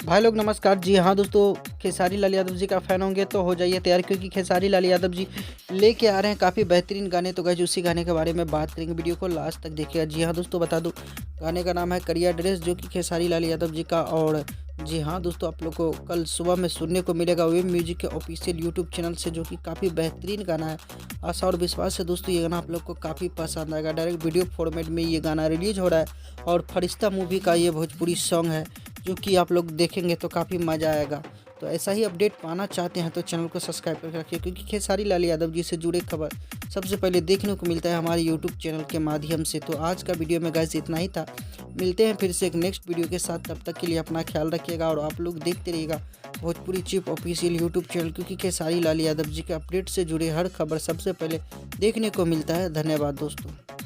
भाई लोग नमस्कार। जी हाँ दोस्तों, खेसारी लाल यादव जी का फ़ैन होंगे तो हो जाइए तैयार, क्योंकि खेसारी लाल यादव जी लेके आ रहे हैं काफ़ी बेहतरीन गाने। तो गाइस उसी गाने के बारे में बात करेंगे, वीडियो को लास्ट तक देखिएगा। जी हाँ दोस्तों, बता दूं गाने का नाम है करिया ड्रेस, जो कि खेसारी लाल यादव जी का। और जी हाँ दोस्तों, आप लोग को कल सुबह में सुनने को मिलेगा वेब म्यूजिक के ऑफिशियल यूट्यूब चैनल से, जो कि काफ़ी बेहतरीन गाना है। आशा और विश्वास है दोस्तों ये गाना आप लोग को काफ़ी पसंद आएगा। डायरेक्ट वीडियो फॉर्मेट में ये गाना रिलीज हो रहा है और फरिश्ता मूवी का ये भोजपुरी सॉन्ग है, जो कि आप लोग देखेंगे तो काफ़ी मज़ा आएगा। तो ऐसा ही अपडेट पाना चाहते हैं तो चैनल को सब्सक्राइब करके रखिए, क्योंकि खेसारी लाल यादव जी से जुड़े खबर सबसे पहले देखने को मिलता है हमारे यूट्यूब चैनल के माध्यम से। तो आज का वीडियो में गाइस इतना ही था। मिलते हैं फिर से एक नेक्स्ट वीडियो के साथ, तब तक के लिए अपना ख्याल रखिएगा और आप लोग देखते रहिएगा Bhojpuri chip official YouTube channel, क्योंकि खेसारी लाल यादव जी के अपडेट से जुड़े हर खबर सबसे पहले देखने को मिलता है। धन्यवाद दोस्तों।